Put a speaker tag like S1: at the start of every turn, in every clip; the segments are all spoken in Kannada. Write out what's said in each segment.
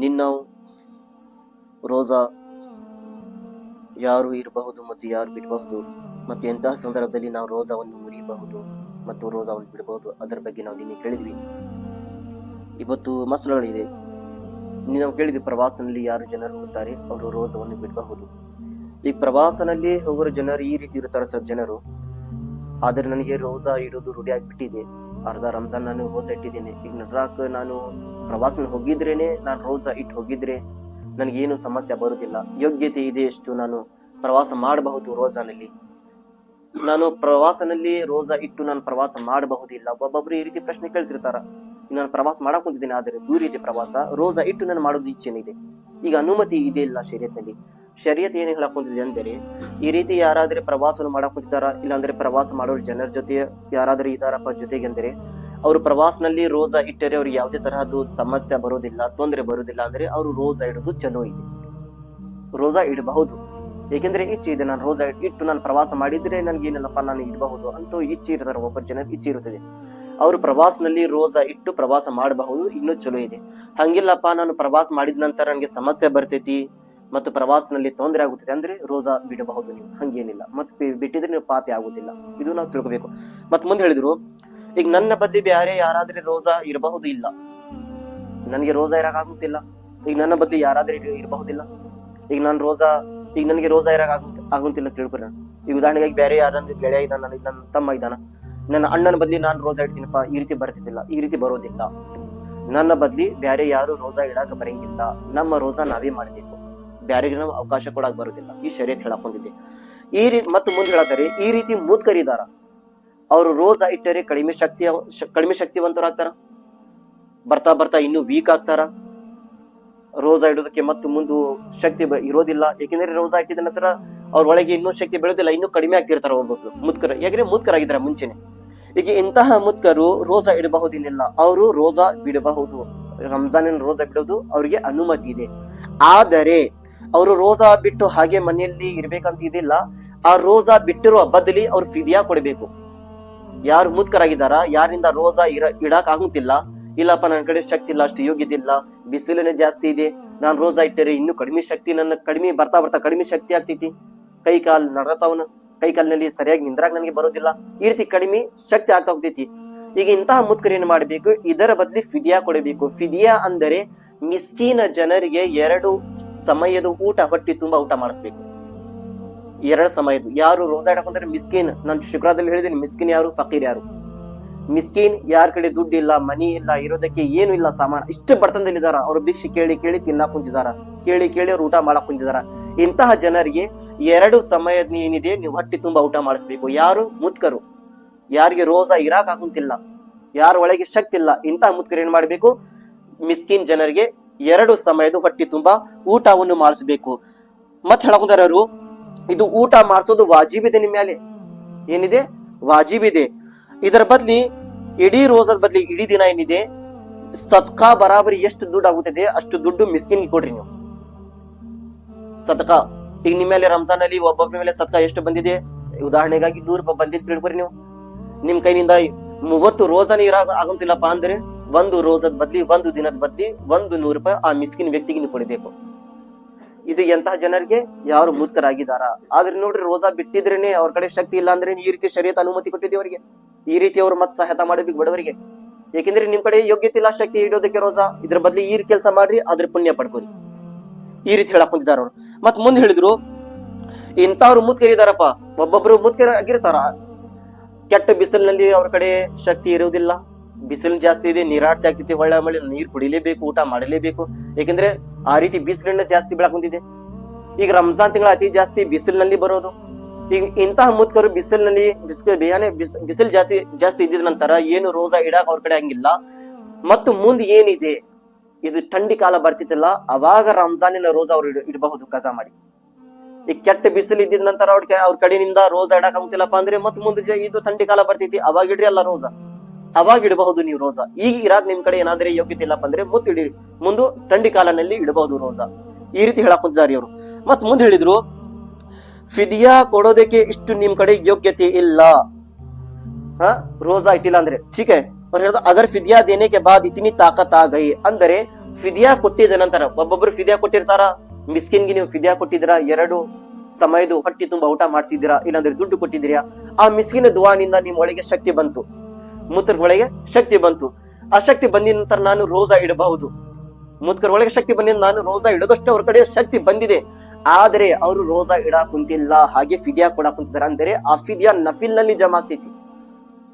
S1: ಇನ್ನು ರೋಜಾ ಯಾರು ಇರಬಹುದು ಮತ್ತು ಯಾರು ಬಿಡಬಹುದು ಮತ್ತು ಎಂತಹ ಸಂದರ್ಭದಲ್ಲಿ ನಾವು ರೋಜಾವನ್ನು ಮುರಿಯಬಹುದು ಮತ್ತು ರೋಜಾವನ್ನು ಬಿಡಬಹುದು, ಅದರ ಬಗ್ಗೆ ನಾವು ನಿನ್ನೆ ಕೇಳಿದ್ವಿ. ಇವತ್ತು ಮಸಲುಗಳಿದೆ. ನಾವು ಕೇಳಿದ್ವಿ, ಪ್ರವಾಸನಲ್ಲಿ ಯಾರು ಜನರು ಹೋಗುತ್ತಾರೆ ಅವರು ರೋಜಾವನ್ನು ಬಿಡಬಹುದು. ಈ ಪ್ರವಾಸನಲ್ಲಿ ಹೋಗುವ ಜನರು ಈ ರೀತಿ ಇರುತ್ತಾರೆ ಸರ್ ಜನರು. ಆದ್ರೆ ನನಗೆ ರೋಜಾ ಇಡೋದು ರೂಢಿ ಆಗಿಬಿಟ್ಟಿದೆ. ಅರ್ಧ ರಂಜಾನ್ ನಾನು ರೋಜಾ ಇಟ್ಟಿದ್ದೇನೆ. ಈಗ ನಡ್ರಾಕ್ ನಾನು ಪ್ರವಾಸ ಹೋಗಿದ್ರೇನೆ, ನಾನು ರೋಜಾ ಇಟ್ಟು ಹೋಗಿದ್ರೆ ನನಗೇನು ಸಮಸ್ಯೆ ಬರುವುದಿಲ್ಲ. ಯೋಗ್ಯತೆ ಇದೆ ಎಷ್ಟು ನಾನು ಪ್ರವಾಸ ಮಾಡಬಹುದು ರೋಜಾನಲ್ಲಿ. ನಾನು ಪ್ರವಾಸನಲ್ಲಿ ರೋಜಾ ಇಟ್ಟು ನಾನು ಪ್ರವಾಸ ಮಾಡಬಹುದಿಲ್ಲ. ಒಬ್ಬೊಬ್ರು ಈ ರೀತಿ ಪ್ರಶ್ನೆ ಕೇಳ್ತಿರ್ತಾರ. ನಾನು ಪ್ರವಾಸ ಮಾಡಕ್ ಕುಂತಿದ್ದೇನೆ, ಆದ್ರೆ ದೂರ ಇದೆ ಪ್ರವಾಸ, ರೋಜಾ ಇಟ್ಟು ನಾನು ಮಾಡೋದು ಇಚ್ಛೆನಿದೆ. ಈಗ ಅನುಮತಿ ಇದೆ ಇಲ್ಲ ಶರೀಯತ್ನಲ್ಲಿ. ಶರೀಯತ್ ಏನ್ ಹೇಳಕ್ ಕುಂತಿದೆ ಅಂದರೆ, ಈ ರೀತಿ ಯಾರಾದ್ರೆ ಪ್ರವಾಸವನ್ನು ಮಾಡಕ್ ಕುಂತಿದಾರ, ಇಲ್ಲಾಂದ್ರೆ ಪ್ರವಾಸ ಮಾಡೋರು ಜನರ ಜೊತೆ ಯಾರಾದ್ರೂ ಇದಾರಪ್ಪ ಜೊತೆಗೆ ಅಂದರೆ, ಅವರು ಪ್ರವಾಸನಲ್ಲಿ ರೋಜಾ ಇಟ್ಟರೆ ಅವ್ರಿಗೆ ಯಾವುದೇ ತರಹದ್ದು ಸಮಸ್ಯೆ ಬರೋದಿಲ್ಲ, ತೊಂದರೆ ಬರೋದಿಲ್ಲ. ಅಂದ್ರೆ ಅವರು ರೋಜಾ ಇಡೋದು ಚಲೋ ಇದೆ, ರೋಜಾ ಇಡಬಹುದು. ಏಕೆಂದ್ರೆ ಇಚ್ಛೆ ಇದೆ, ನಾನು ರೋಜಾ ಇಟ್ಟು ನಾನು ಪ್ರವಾಸ ಮಾಡಿದ್ರೆ ನನ್ಗೇನಿಲ್ಲಪ್ಪ ನಾನು ಇಡಬಹುದು ಅಂತ ಇಚ್ಛೆ ಇರ್ತಾರೆ. ಒಬ್ಬರು ಜನರು ಇಚ್ಛೆ ಇರುತ್ತದೆ, ಅವರು ಪ್ರವಾಸನಲ್ಲಿ ರೋಜಾ ಇಟ್ಟು ಪ್ರವಾಸ ಮಾಡಬಹುದು, ಇನ್ನೂ ಚಲೋ ಇದೆ. ಹಂಗಿಲ್ಲಪ್ಪ ನಾನು ಪ್ರವಾಸ ಮಾಡಿದ ನಂತರ ನನಗೆ ಸಮಸ್ಯೆ ಬರ್ತೈತಿ ಮತ್ತು ಪ್ರವಾಸನಲ್ಲಿ ತೊಂದರೆ ಆಗುತ್ತದೆ ಅಂದ್ರೆ ರೋಜಾ ಬಿಡಬಹುದು ನೀವು, ಹಂಗೇನಿಲ್ಲ. ಮತ್ತು ಬಿಟ್ಟಿದ್ರೆ ನೀವು ಪಾಪಿ ಆಗುದಿಲ್ಲ, ಇದು ನಾವು ತಿಳ್ಕೊಬೇಕು. ಮತ್ ಮುಂದೆ ಹೇಳಿದ್ರು, ಈಗ ನನ್ನ ಬದ್ಲಿ ಬೇರೆ ಯಾರಾದ್ರೆ ರೋಜಾ ಇರಬಹುದು ಇಲ್ಲ, ನನಗೆ ರೋಜಾ ಇರಕ್ ಆಗುತ್ತಿಲ್ಲ, ಈಗ ನನ್ನ ಬದ್ಲಿ ಯಾರಾದ್ರೆ ಇರಬಹುದಿಲ್ಲ. ಈಗ ನನಗೆ ರೋಜಾ ಇರಕ್ ಆಗುತ್ತಿಲ್ಲ ತಿಳ್ಕೊಳ. ಈಗ ಉದಾಹರಣೆಗಾಗಿ ಬೇರೆ ಯಾರಂದ್ರೆ ಗೆಳೆಯ ಇದ್ದಾನ, ನನ್ನ ತಮ್ಮ ಇದ್ದಾನ, ನನ್ನ ಅಣ್ಣನ ಬದ್ಲಿ ನಾನು ರೋಜಾ ಇಡ್ತೀನಪ್ಪ, ಈ ರೀತಿ ಬರ್ತಿದ್ದಿಲ್ಲ, ಈ ರೀತಿ ಬರೋದಿಲ್ಲ. ನನ್ನ ಬದ್ಲಿ ಬೇರೆ ಯಾರು ರೋಜಾ ಇಡಾಕ ಬರಂಗಿಲ್ಲ. ನಮ್ಮ ರೋಜಾ ನಾವೇ ಮಾಡ್ಬೇಕು, ಬ್ಯಾರಿಗೆ ನಾವು ಅವಕಾಶ ಕೊಡಕ್ ಬರುದಿಲ್ಲ. ಈ ಶರೀಯತ್ ಹೇಳಕ್ ಹೊಂದಿದ್ದೆ. ಈ ರೀತಿ ಮತ್ತು ಮುಂದೆ ಹೇಳತ್ತಾರೆ, ಈ ರೀತಿ ಮೂತ್ಕರಿದಾರ ಅವರು ರೋಜಾ ಇಟ್ಟರೆ ಕಡಿಮೆ ಶಕ್ತಿವಂತರಾಗ್ತಾರ, ಬರ್ತಾ ಬರ್ತಾ ಇನ್ನೂ ವೀಕ್ ಆಗ್ತಾರ. ರೋಜಾ ಇಡೋದಕ್ಕೆ ಮತ್ತು ಮುಂದೆ ಶಕ್ತಿ ಇರೋದಿಲ್ಲ. ಯಾಕೆಂದ್ರೆ ರೋಜಾ ಇಟ್ಟಿದ ನಂತರ ಅವ್ರ ಒಳಗೆ ಇನ್ನೂ ಶಕ್ತಿ ಬೆಳೆದಿಲ್ಲ, ಇನ್ನೂ ಕಡಿಮೆ ಆಗ್ತಿರ್ತಾರ ಒಬ್ಬೊಬ್ರು ಮುತ್ಕರ. ಯಾಕಂದ್ರೆ ಮುತ್ಕರಾಗಿದ್ದಾರೆ ಮುಂಚೆನೆ. ಈಗ ಇಂತಹ ಮುತ್ಕರು ರೋಜಾ ಇಡಬಹುದಿಲ್ಲ, ಅವರು ರೋಜಾ ಬಿಡಬಹುದು. ರಂಜಾನಿನ ರೋಜಾ ಬಿಡೋದು ಅವರಿಗೆ ಅನುಮತಿ ಇದೆ. ಆದರೆ ಅವರು ರೋಜಾ ಬಿಟ್ಟು ಹಾಗೆ ಮನೆಯಲ್ಲಿ ಇರ್ಬೇಕಂತ ಇದಿಲ್ಲ. ಆ ರೋಜಾ ಬಿಟ್ಟಿರುವ ಬದಲಿ ಅವ್ರು ಫಿದಿಯಾ ಕೊಡಬೇಕು. ಯಾರು ಮುತ್ಕರಾಗಿದ್ದಾರ, ಯಾರಿಂದ ರೋಜಾ ಇಡಾಕ್ ಆಗುತ್ತಿಲ್ಲ, ಇಲ್ಲಪ್ಪ ನನ್ನ ಕಡೆ ಶಕ್ತಿ ಇಲ್ಲ, ಅಷ್ಟು ಯೋಗ್ಯತೆ ಇಲ್ಲ, ಬಿಸಿಲನೇ ಜಾಸ್ತಿ ಇದೆ, ನಾನು ರೋಜಾ ಇಟ್ಟರೆ ಇನ್ನೂ ಕಡಿಮೆ ಶಕ್ತಿ, ನನ್ನ ಕಡಿಮೆ ಬರ್ತಾ ಕಡಿಮೆ ಶಕ್ತಿ ಆಗ್ತೈತಿ, ಕೈ ಕಾಲ್ ನಡತಾವನ, ಕೈ ಕಾಲಿನಲ್ಲಿ ಸರಿಯಾಗಿ ನಿಂದ್ರಾಗ ನನಗೆ ಬರೋದಿಲ್ಲ, ಈ ರೀತಿ ಕಡಿಮೆ ಶಕ್ತಿ ಆಗ್ತಾ ಹೋಗ್ತೈತಿ. ಈಗ ಇಂತಹ ಮುತ್ಕರ ಏನ್ ಮಾಡ್ಬೇಕು, ಇದರ ಬದಲಿ ಫಿದಿಯಾ ಕೊಡಬೇಕು. ಫಿದಿಯಾ ಅಂದರೆ ಮಿಸ್ಕೀನ ಜನರಿಗೆ 2 ಸಮಯದ ಊಟ, ಹೊಟ್ಟಿ ತುಂಬಾ ಊಟ ಮಾಡಿಸ್ಬೇಕು. 2 ಸಮಯದ. ಯಾರು ರೋಜಾ ಇಡಕೊಂಡ್ರೆ ಮಿಸ್ಕೀನ್, ನಾನು ಶುಕ್ರದಲ್ಲಿ ಹೇಳಿದ್ದೀನಿ, ಮಿಸ್ಕಿನ್ ಯಾರು, ಫಕೀರ್ ಯಾರು. ಮಿಸ್ಕೀನ್ ಯಾರ ಕಡೆ ದುಡ್ಡು ಇಲ್ಲ, ಮನಿ ಇಲ್ಲ, ಇರೋದಕ್ಕೆ ಏನು ಇಲ್ಲ, ಸಾಮಾನು ಇಷ್ಟು ಬರ್ತಂದಲ್ಲಿದಾರ, ಅವ್ರು ಭಿಕ್ಷೆ ಕೇಳಿ ತಿನ್ನಕ್ ಕುಂತಿದಾರ, ಕೇಳಿ ಅವ್ರು ಊಟ ಮಾಡಕ್ ಕುಂತಿದಾರ. ಇಂತಹ ಜನರಿಗೆ 2 ಸಮಯದ ಏನಿದೆ ನೀವು ಹೊಟ್ಟಿ ತುಂಬಾ ಊಟ ಮಾಡಿಸ್ಬೇಕು. ಯಾರು ಮುತ್ಕರು, ಯಾರಿಗೆ ರೋಜಾ ಇರಾಕ್ ಆಗುತ್ತಿಲ್ಲ, ಯಾರ ಒಳಗೆ ಶಕ್ತಿ ಇಲ್ಲ, ಇಂತಹ ಮುತ್ಕರು ಏನ್ ಮಾಡ್ಬೇಕು, ಮಿಸ್ಕಿನ್ ಜನರಿಗೆ 2 ಸಮಯದ ಹೊಟ್ಟಿ ತುಂಬಾ ಊಟವನ್ನು ಮಾಡಿಸ್ಬೇಕು. ಮತ್ ಹೇಳಕೊಂತಾರ ಅವರು, ಇದು ಊಟ ಮಾಡಿಸೋದು ವಾಜಿಬಿದೆ, ನಿಮ್ಮ ಮೇಲೆ ಏನಿದೆ ವಾಜಿಬಿದೆ. ಇದರ ಬದ್ಲಿ ಇಡೀ ರೋಜಾದ ಬದ್ಲಿ ಇಡೀ ದಿನ ಏನಿದೆ ಸದ್ಕಾ ಬರಾಬರಿ ಎಷ್ಟು ದುಡ್ಡು ಆಗುತ್ತದೆ ಅಷ್ಟು ದುಡ್ಡು ಮಿಸ್ಕಿನ್ಗೆ ಕೊಡ್ರಿ ನೀವು. ಸದ್ಕಾ ಈಗ ನಿಮ್ಮ ಮೇಲೆ ರಂಜಾನ್ ಅಲ್ಲಿ ಒಬ್ಬೊಬ್ಬರ ಮೇಲೆ ಸದ್ಕಾ ಎಷ್ಟು ಬಂದಿದೆ, ಉದಾಹರಣೆಗಾಗಿ 100 ರೂಪಾಯಿ ಬಂದಿದ್ದು ತಿಳ್ಕೊರಿ ನೀವು. ನಿಮ್ ಕೈನಿಂದ 30 ರೋಜಾನೇ ಆಗುತ್ತಿಲ್ಲಪ್ಪ ಅಂದ್ರೆ 1 ರೋಜಾದ ಬದ್ಲಿ 1 ದಿನದ ಬದ್ಲಿ 100 ರೂಪಾಯಿ ಆ ಮಿಸ್ಕಿನ್ ವ್ಯಕ್ತಿಗೆ ನೀವು ಕೊಡಬೇಕು. ಇದು ಎಂತಹ ಜನರಿಗೆ ಯಾರು ಮುತ್ಕರಾಗಿದ್ದಾರ. ಆದ್ರೆ ನೋಡ್ರಿ, ರೋಜಾ ಬಿಟ್ಟಿದ್ರೇನೆ ಅವ್ರ ಕಡೆ ಶಕ್ತಿ ಇಲ್ಲ ಅಂದ್ರೆ ಈ ರೀತಿ ಶರೀಯತ್ ಅನುಮತಿ ಕೊಟ್ಟಿದೆ ಅವರಿಗೆ. ಈ ರೀತಿ ಅವ್ರು ಮತ್ ಸಹಾಯ ಮಾಡಬೇಕು ಬಡವರಿಗೆ. ಯಾಕೆಂದ್ರೆ ನಿಮ್ ಕಡೆ ಯೋಗ್ಯತೆ ಇಲ್ಲ ಶಕ್ತಿ ಇಡೋದಕ್ಕೆ ರೋಜಾ, ಇದ್ರ ಬದ್ಲಿ ಈ ಕೆಲಸ ಮಾಡ್ರಿ, ಅದ್ರ ಪುಣ್ಯ ಪಡ್ಕೋರಿ. ಈ ರೀತಿ ಹೇಳಕ್ ಕುಂತಿದಾರ ಅವ್ರು. ಮತ್ ಮುಂದೆ ಹೇಳಿದ್ರು, ಇಂಥವ್ರು ಮುತ್ಕರಿದಾರಪ್ಪ, ಒಬ್ಬೊಬ್ರು ಮುತ್ಕರ ಆಗಿರ್ತಾರ. ಕೆಟ್ಟ ಬಿಸಿಲಿನಲ್ಲಿ ಅವ್ರ ಕಡೆ ಶಕ್ತಿ ಇರುವುದಿಲ್ಲ, ಬಿಸಿಲು ಜಾಸ್ತಿ ಇದೆ, ನೀರಾಡ್ಸಿ ಆಗ್ತೈತಿ, ಹೊಳ್ಳ ಮಳೆ ನೀರ್ ಕುಡಿಲೇಬೇಕು, ಊಟ ಮಾಡಲೇಬೇಕು. ಯಾಕೆಂದ್ರೆ ಆ ರೀತಿ ಬಿಸಿಲನ್ನ ಜಾಸ್ತಿ ಬೆಳಕ್ ಕುಂತಿದೆ. ಈಗ ರಂಜಾನ್ ತಿಂಗಳ ಅತಿ ಜಾಸ್ತಿ ಬಿಸಿಲಿನಲ್ಲಿ ಬರೋದು. ಈಗ ಇಂತಹ ಮುತ್ಕರು ಬಿಸಿಲಿನಲ್ಲಿ ಬಿಸಿಲು ಜಾಸ್ತಿ ಇದ್ದಿದ ನಂತರ ಏನು ರೋಜಾ ಇಡಾಕ ಅವ್ರ ಕಡೆ ಹಂಗಿಲ್ಲ. ಮತ್ತು ಮುಂದೆ ಏನಿದೆ, ಇದು ಥಂಡಿ ಕಾಲ ಬರ್ತಿತ್ತಲ್ಲ, ಅವಾಗ ರಂಜಾನಿನ ರೋಜಾ ಅವ್ರು ಇಡಬಹುದು ಕಜಾ ಮಾಡಿ. ಈ ಕೆಟ್ಟ ಬಿಸಿಲು ಇದ್ದಿದ ನಂತರ ಅವ್ರ ಕಡೆಯಿಂದ ರೋಜಾ ಇಡಾಕ ಆಗುತ್ತಿಲ್ಲಪ್ಪ ಅಂದ್ರೆ ಮತ್ ಮುಂದೆ ಇದು ಥಂಡಿ ಕಾಲ ಬರ್ತೈತಿ, ಅವಾಗ ಇಡ್ರಿ ಅಲ್ಲ ರೋಜಾ, ಅವಾಗ ಇಡಬಹುದು ನೀವು ರೋಜಾ. ಈಗ ಇರಾಕ್ ನಿಮ್ ಕಡೆ ಏನಾದ್ರೆ ಯೋಗ್ಯತೆ ಇಲ್ಲಪ್ಪ ಅಂದ್ರೆ ಇಡಿರಿ, ಮುಂದೆ ಥಂಡಿ ಕಾಲನಲ್ಲಿ ಇಡಬಹುದು ರೋಜಾ. ಈ ರೀತಿ ಹೇಳಕ್ ಕುಂತಿದ್ದಾರೆ ಇವರು. ಮತ್ ಮುಂದೆ ಹೇಳಿದ್ರು, ಫಿದಿಯಾ ಕೊಡೋದಕ್ಕೆ ಇಷ್ಟು ನಿಮ್ ಕಡೆ ಯೋಗ್ಯತೆ ಇಲ್ಲ, ರೋಜಾ ಇಟ್ಟಿಲ್ಲ ಅಂದ್ರೆ, ಠೀಕೆ ಅವ್ರು ಹೇಳ್ದ ಅಗರ್ ಫಿದಿಯಾ ದೇನೆ ಕೆ ಬಾದ್ ಇತನಿ ತಾಕತ್ ಆ ಗಯಿ, ಅಂದರೆ ಫಿದಿಯಾ ಕೊಟ್ಟಿದ ನಂತರ, ಒಬ್ಬೊಬ್ರು ಫಿದಿಯಾ ಕೊಟ್ಟಿರ್ತಾರ, ಮಿಸ್ಕಿನ್ಗೆ ನೀವು ಫಿದಿಯಾ ಕೊಟ್ಟಿದ್ದೀರಾ, 2 ಸಮಯದ ಹೊಟ್ಟಿ ತುಂಬಾ ಊಟ ಮಾಡ್ಸಿದ್ದೀರಾ, ಇಲ್ಲಾಂದ್ರೆ ದುಡ್ಡು ಕೊಟ್ಟಿದ್ದೀರಾ, ಆ ಮಿಸ್ಕಿನ ದುವಾನಿಂದ ನಿಮ್ ಒಳಗೆ ಶಕ್ತಿ ಬಂತು, ಮೂತ್ರ ಒಳಗೆ ಶಕ್ತಿ ಬಂತು. ಆ ಶಕ್ತಿ ಬಂದಿದ ನಂತರ ನಾನು ರೋಜಾ ಇಡಬಹುದು, ಮೂತ್ರ ಒಳಗೆ ಶಕ್ತಿ ಬಂದಿದ್ದು ನಾನು ರೋಜಾ ಇಡೋದಷ್ಟು ಅವ್ರ ಕಡೆ ಶಕ್ತಿ ಬಂದಿದೆ. ಆದ್ರೆ ಅವರು ರೋಜಾ ಇಡಾಕ್ ಕುಂತಿಲ್ಲ, ಹಾಗೆ ಫಿದಿಯಾ ಕೊಡಾಕ್ ಕುಂತಿದ್ದಾರೆ. ಅಂದರೆ ಆ ಫಿದಿಯಾ ನಫಿಲ್ ನಲ್ಲಿ ಜಮಾ ಆಗ್ತೈತಿ.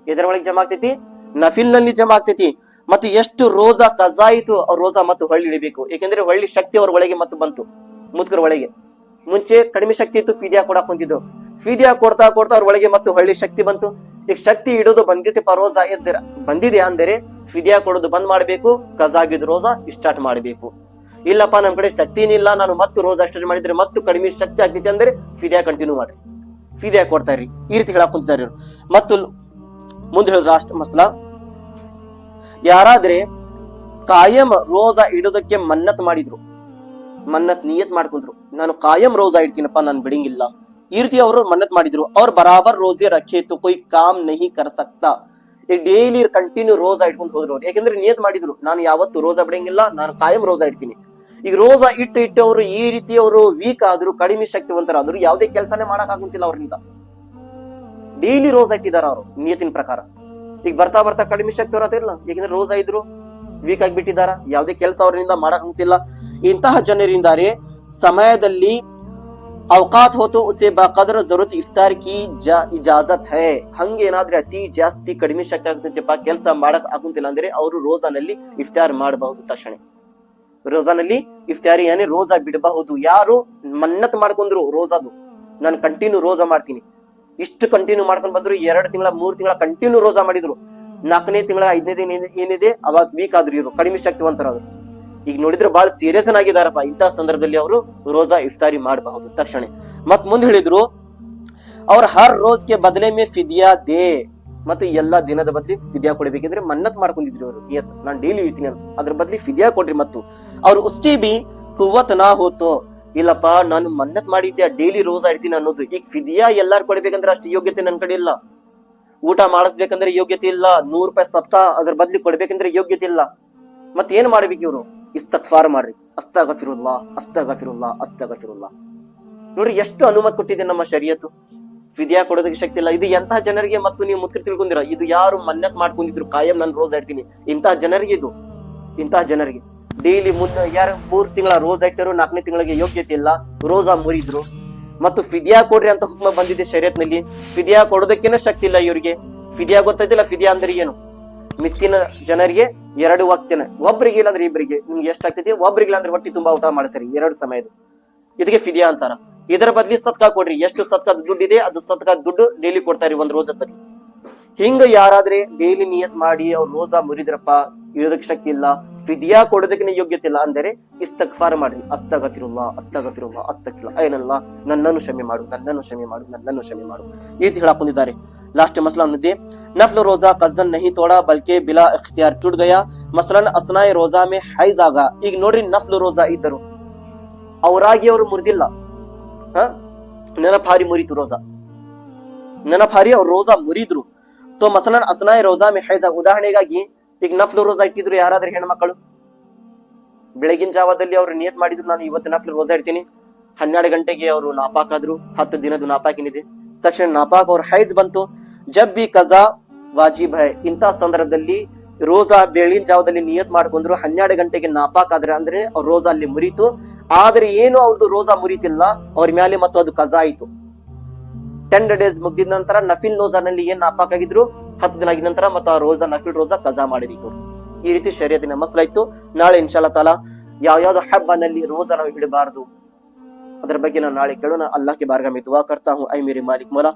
S1: ಎದರ ಒಳಗೆ ಜಮಾ ಆಗ್ತೈತಿ? ನಫಿಲ್ ನಲ್ಲಿ ಜಮಾ ಆಗ್ತೈತಿ. ಮತ್ತು ಎಷ್ಟು ರೋಜಾ ಕಜಾ ಆಯ್ತು, ಅವ್ರ ರೋಜಾ ಮತ್ತು ಹೊಳ್ಳಿ ಇಡಬೇಕು. ಯಾಕೆಂದ್ರೆ ಹೊಳ್ಳಿ ಶಕ್ತಿ ಅವ್ರ ಒಳಗೆ ಮತ್ತು ಬಂತು, ಮುತ್ಕರ ಒಳಗೆ. ಮುಂಚೆ ಕಡಿಮೆ ಶಕ್ತಿ ಇತ್ತು, ಫಿದಿಯಾ ಕೊಡಾಕ್ ಕುಂತಿದ್ದು. ಫಿದಿಯಾ ಕೊಡ್ತಾ ಕೊಡ್ತಾ ಅವ್ರ ಒಳಗೆ ಮತ್ತು ಹೊಳ್ಳಿ ಶಕ್ತಿ ಬಂತು. ಈಗ ಶಕ್ತಿ ಇಡೋದು ಬಂದಿದೆ, ರೋಜಾ ಎದ್ದರ ಬಂದಿದೆ ಅಂದರೆ ಫಿದಿಯಾ ಕೊಡೋದು ಬಂದ್ ಮಾಡ್ಬೇಕು, ಕಜಾ ಆಗಿದ್ದು ರೋಜಾ ಸ್ಟಾರ್ಟ್ ಮಾಡ್ಬೇಕು. ಇಲ್ಲಪ್ಪ ನಮ್ ಕಡೆ ಶಕ್ತಿನಿಲ್ಲ, ನಾನು ಮತ್ತು ರೋಜಾ ಸ್ಟಾರ್ಟ್ ಮಾಡಿದ್ರೆ ಮತ್ತು ಕಡಿಮೆ ಶಕ್ತಿ ಆಗ್ತೈತಿ ಅಂದ್ರೆ ಫಿದಿಯಾ ಕಂಟಿನ್ಯೂ ಮಾಡ್ರಿ, ಫಿದಿಯಾ ಕೊಡ್ತಾರ್ರಿ. ಈ ರೀತಿ ಹೇಳಕ್ ಕುಂತಾರ. ಮತ್ತು ಮುಂದೆ ಹೇಳಿದ್ರು ರಾಷ್ಟ್ರ ಮಸಲಾ, ಯಾರಾದ್ರೆ ಕಾಯಂ ರೋಜಾ ಇಡೋದಕ್ಕೆ ಮನ್ನತ್ ಮಾಡಿದ್ರು, ಮನ್ನತ್ ನಿಯತ್ ಮಾಡ್ಕೊಂಡ್ರು, ನಾನು ಕಾಯಂ ರೋಜಾ ಇಡ್ತೀನಪ್ಪ, ನಾನು ಬಿಡಂಗಿಲ್ಲ, ಈ ರೀತಿ ಅವರು ಮನ್ನತ್ ಮಾಡಿದ್ರು. ಅವ್ರ ಬರಾಬರ್ ರೋಜೆ ರಖೆ ತೋ ಕೊಯ್ ಕಾಮ್ ನಹಿ ಕರ್ ಸಕ್ತಾ, ಈ ಡೈಲಿ ಕಂಟಿನ್ಯೂ ರೋಜಾ ಇಟ್ಕೊಂಡು ಹೋದ್ರು ಅವ್ರು. ಯಾಕಂದ್ರೆ ನಿಯತ್ ಮಾಡಿದ್ರು, ನಾನು ಯಾವತ್ತು ರೋಜಾ ಬಿಡಂಗಿಲ್ಲ, ನಾನು ಕಾಯಂ ರೋಜಾ ಇಡ್ತೀನಿ. ಈಗ ರೋಜಾ ಇಟ್ಟು ಅವರು ಈ ರೀತಿ ಅವರು ವೀಕ್ ಆದ್ರು, ಕಡಿಮೆ ಶಕ್ತಿವಂತರಾದ್ರು, ಯಾವುದೇ ಕೆಲಸನೇ ಮಾಡಕ್ ಆಗುತ್ತಿಲ್ಲ ಅವ್ರಿಂದ. ಡೈಲಿ ರೋಜಾ ಇಟ್ಟಿದಾರ ಅವರು ನಿಯತಿನ ಪ್ರಕಾರ. ಈಗ ಬರ್ತಾ ಬರ್ತಾ ಕಡಿಮೆ ಶಕ್ತಿ ಅವರತಿಲ್ಲ, ಯಾಕಂದ್ರೆ ರೋಜಾ ಇದ್ರು ವೀಕ್ ಆಗಿಬಿಟ್ಟಿದಾರ, ಯಾವುದೇ ಕೆಲಸ ಅವರಿಂದ ಮಾಡಕ್ ಆಗುತ್ತಿಲ್ಲ. ಇಂತಹ ಜನರಿಂದಾರೆ ಸಮಯದಲ್ಲಿ ಅವಕಾತ್ ಹೋತು ಉಸೆ ಬಾಕದ್ರ ಜರೂರತ್ ಇಫ್ತಾರ್ ಕಿ ಇಜಾಜತ್ ಹೈ. ಹಂಗೇನಾದ್ರೆ ಅತಿ ಜಾಸ್ತಿ ಕಡಿಮೆ ಶಕ್ತಿ ಆಗ್ತೈತಿಪ್ಪ, ಕೆಲಸ ಮಾಡಕ್ ಆಗುತ್ತಿಲ್ಲ ಅಂದ್ರೆ ಅವರು ರೋಜಾನಲ್ಲಿ ಇಫ್ತಾರ್ ಮಾಡಬಹುದು. ತಕ್ಷಣ ರೋಜಾನಲ್ಲಿ ಇಫ್ತಾರಿ ಏನೇ ರೋಜಾ ಬಿಡಬಹುದು. ಯಾರು ಮನ್ನತ್ ಮಾಡ್ಕೊಂಡ್ರು ರೋಜಾದು, ನಾನು ಕಂಟಿನ್ಯೂ ರೋಜಾ ಮಾಡ್ತೀನಿ, ಇಷ್ಟು ಕಂಟಿನ್ಯೂ ಮಾಡ್ಕೊಂಡ್ ಬಂದ್ರು, 2 ತಿಂಗಳ 3 ತಿಂಗಳ ಕಂಟಿನ್ಯೂ ರೋಜಾ ಮಾಡಿದ್ರು, 4ನೇ ತಿಂಗಳ 5ನೇ ದಿನ ಏನಿದೆ ಅವಾಗ ವೀಕ್ ಆದ್ರು, ಇವರು ಕಡಿಮೆ ಶಕ್ತಿವಂತರಾದ್ರು. ಈಗ ನೋಡಿದ್ರೆ ಬಹಳ ಸೀರಿಯಸ್ ಆಗಿದಾರಪ್ಪ. ಇಂತಹ ಸಂದರ್ಭದಲ್ಲಿ ಅವರು ರೋಜಾ ಇಫ್ತಾರಿ ಮಾಡಬಹುದು ತಕ್ಷಣ. ಮತ್ ಮುಂದೆ ಹೇಳಿದ್ರು, ಅವ್ರ ಹರ್ ರೋಜ್ ಕೆ ಬದಲೆ ಮೇ ಫಿದಿಯಾ ದೇ, ಮತ್ತು ಎಲ್ಲಾ ದಿನದ ಬದ್ಲಿ ಫಿದಿಯಾ ಕೊಡಬೇಕಂದ್ರೆ ಮನ್ನತ್ ಮಾಡ್ಕೊಂಡಿದ್ರು ಅವರು, ನಿಯತ್ ನಾನು ಡೈಲಿ ಇರ್ತೀನಿ ಅಂತ, ಅದ್ರ ಬದ್ಲಿ ಫಿದಿಯಾ ಕೊಡ್ರಿ. ಮತ್ತು ಅವ್ರು ಉಸ್ಟಿ ಬಿ ಕುವತ್ ನಾ ಹೋತೋ, ಇಲ್ಲಪ್ಪ ನಾನು ಮನ್ನತ್ ಮಾಡಿದ್ದೆ ಡೈಲಿ ರೋಜಾ ಇಡ್ತೀನಿ ಅನ್ನೋದು, ಈಗ ಫಿದಿಯಾ ಎಲ್ಲಾರು ಕೊಡ್ಬೇಕಂದ್ರೆ ಅಷ್ಟು ಯೋಗ್ಯತೆ ನನ್ ಕಡೆ ಇಲ್ಲ, ಊಟ ಮಾಡಿಸ್ಬೇಕಂದ್ರೆ ಯೋಗ್ಯತೆ ಇಲ್ಲ, 100 ರೂಪಾಯಿ ಸತ್ತ ಅದ್ರ ಬದ್ಲಿ ಕೊಡ್ಬೇಕಂದ್ರೆ ಯೋಗ್ಯತೆ ಇಲ್ಲ. ಮತ್ ಏನ್ ಮಾಡ್ಬೇಕು ಇವ್ರು? ಇಸ್ತಗ್ಫಾರ್ ಮಾಡ್ರಿ, ಅಸ್ತಗಫಿರುಲ್ಲಾ ಅಸ್ತಗಫಿರುಲ್ಲಾ ಅಸ್ತಗಫಿರುಲ್ಲಾ. ನೋಡ್ರಿ ಎಷ್ಟು ಅನುಮತಿ ಕೊಟ್ಟಿದೆ ನಮ್ಮ ಶರೀಯತ್ತು. ಫಿದಿಯಾ ಕೊಡೋದಕ್ಕೆ ಶಕ್ತಿ ಇಲ್ಲ. ಇದು ಎಂತಹ ಜನರಿಗೆ ಮತ್ತು ನೀವು ಮುತ್ಕರ್ ತಿಳ್ಕೊಂಡಿರ, ಇದು ಯಾರು ಮನ್ನತ್ ಮಾಡ್ಕೊಂಡಿದ್ರು ಕಾಯಂ ನಾನು ರೋಜಾ ಇಡ್ತೀನಿ, ಇಂತಹ ಜನರಿಗೆ ಇದು, ಇಂತಹ ಜನರಿಗೆ ಡೈಲಿ ಯಾರು 3 ತಿಂಗಳ ರೋಜಾ ಇಟ್ಟರು, 4ನೇ ತಿಂಗಳಿಗೆ ಯೋಗ್ಯತೆ ಇಲ್ಲ, ರೋಜಾ ಮುರಿದ್ರು. ಮತ್ತು ಫಿದಿಯಾ ಕೊಡ್ರಿ ಅಂತ ಹುಕ್ಮ ಬಂದಿದೆ ಶರೀಯತ್ನಲ್ಲಿ. ಫಿದಿಯಾ ಕೊಡೋದಕ್ಕೇನೋ ಶಕ್ತಿ ಇಲ್ಲ ಇವರಿಗೆ. ಫಿದಿಯಾ ಗೊತ್ತೈತಿಲ್ಲ, ಫಿದಿಯಾ ಅಂದ್ರೆ ಏನು? ಮಿಸ್ಕಿನ ಜನರಿಗೆ 2 ವಕ್ತಿನ, ಒಬ್ರಿಗೆ ಇಲ್ಲಾಂದ್ರೆ ಇಬ್ಬರಿಗೆ, ನಿಮ್ಗೆ ಎಷ್ಟು ಆಗ್ತೈತಿ, ಒಬ್ರಿಗೆ ಇಲ್ಲಾಂದ್ರೆ ಹೊಟ್ಟಿ ತುಂಬಾ ಊಟ ಮಾಡಿಸ್ರಿ 2 ಸಮಯದ, ಇದಕ್ಕೆ ಫಿದಿಯಾ ಅಂತಾರ. ಇದರ ಬದ್ಲಿ ಸತ್ಕಾ ಕೊಡ್ರಿ, ಎಷ್ಟು ಸತ್ಕಾದ ದುಡ್ಡು ಇದೆ ಅದು ಸತ್ಕಾದ ದುಡ್ಡು ಡೈಲಿ ಕೊಡ್ತಾರಿ ಒಂದ್ ರೋಜಾ ಬದ್ಲಿ. ಹಿಂಗ ಯಾರಾದ್ರೆ ಡೈಲಿ ನಿಯತ್ ಮಾಡಿ ಅವ್ರು ರೋಜಾ ಮುರಿದ್ರಪ್ಪ, ಇಡೋದಕ್ಕೆ ಶಕ್ತಿ ಇಲ್ಲ, ಫಿದಿಯಾ ಕೊಡೋದಕ್ಕೆ ಯೋಗ್ಯತೆ ಇಲ್ಲ ಅಂದರೆ ಇಸ್ತಗ್ಫಾರ್ ಮಾಡ್ರಿ, ಅಸ್ತಗಫಿರುಲ್ಲಾ ಅಸ್ತಗಫಿರುಲ್ಲಾ ಅಸ್ತಗಫಿರುಲ್ಲಾ, ಏನಲ್ಲ ನನ್ನನ್ನು ಕ್ಷಮೆ ಮಾಡು, ನನ್ನನ್ನು ಕ್ಷಮೆ ಮಾಡು, ನನ್ನನ್ನು ಕ್ಷಮೆ ಮಾಡು, ಈ ರೀತಿ ಹೇಳಾಕೊಂಡಿದ್ದಾರೆ. लास्ट मसला ಅನ್ನುತ್ತೆ नफल रोजा कस्दन नहीं तोड़ा बल्कि बिला इख्तियार टूट गया मसलन असनाए रोजा में हैज आगा. ಈಗ ನೋಡ್ರಿ ನಫಲ್ ರೋಜಾ ಇದ್ದರು, ಅವರಾಗಿ ಅವರು ಮುರಿದಿಲ್ಲ, ನೆನಪಾರಿ ಮುರಿತು ರೋಜಾ, ನೆನಪಾರಿ ಅವ್ರು ರೋಜಾ ಮುರಿದ್ರು. ತೋ ಮಸಲನ್ ಅಸ್ನಾए रोजा में हैज, ಉದಾಹರಣೆಗಾಗಿ ಈಗ ನಫಲ್ ರೋಜಾ ಇಟ್ಟಿದ್ರು ಯಾರಾದ್ರೂ ಹೆಣ್ಮಕ್ಕಳು, ಬೆಳಗಿನ ಜಾವದಲ್ಲಿ ಅವ್ರು ನಿಯತ್ ಮಾಡಿದ್ರು ನಾನು ಇವತ್ತು ನಫಲ್ ರೋಜಾ ಇಡ್ತೀನಿ, 12 ಗಂಟೆಗೆ ಅವರು ನಾಪಾಕ್ ಆದ್ರು, 10 ದಿನದ ನಾಪಾಕಿನಿದೆ, ತಕ್ಷಣ ನಾಪಾಕ್ ಅವ್ರ ಹೈಜ್ ಬಂತು. ಜಬ್ ಬಿ ಕಜಾ ವಾಜಿಬ್ ಹೈ, ಇಂತ ಸಂದರ್ಭದಲ್ಲಿ ರೋಜಾ ಬೆಳಗಿನ ಜಾವದಲ್ಲಿ ನಿಯತ್ ಮಾಡ್ಕೊಂಡ್ರು, 12 ಗಂಟೆಗೆ ನಾಪಾಕ್ ಆದ್ರೆ ಅಂದ್ರೆ ಅವ್ರ ರೋಜಾ ಅಲ್ಲಿ ಮುರಿತು. ಆದ್ರೆ ಏನು ಅವ್ರದ್ದು ರೋಜಾ ಮುರಿತಿಲ್ಲ, ಅವ್ರ ಮ್ಯಾಲೆ ಮತ್ತು ಅದು ಕಜಾ ಆಯ್ತು. 10 ಡೇಸ್ ಮುಗ್ದಿದ ನಂತರ ನಫಿಲ್ ರೋಜಾನಲ್ಲಿ ಏನ್ ನಾಪಾಕ್ ಆಗಿದ್ರು 10 ದಿನ ಆಗಿದ ನಂತರ ಮತ್ತು ಆ ರೋಜಾ ನಫಿಲ್ ರೋಜಾ ಕಜಾ ಮಾಡಬೇಕು. ಈ ರೀತಿ ಶರೀಯತಿನ ಮಸಲ ಇತ್ತು. ನಾಳೆ ಇನ್ಶಾಅಲ್ಲಾ ತಾಲಾ ಯಾವ್ಯಾವ್ದು ಹಬ್ಬನಲ್ಲಿ ರೋಜಾ ನಾವು ಇಡಬಾರದು ಅದರ ಬಗ್ಗೆ ನಾನು ನಾಳೆ ಕೇಳೋಣ. ಅಲ್ಲಾಹ್ K ಬಾರ್ಗಾ May ದುಆ Kurtha hmm, I ಮೇರೆ ಮಾಲಿಕ್ ಮೌಲಾ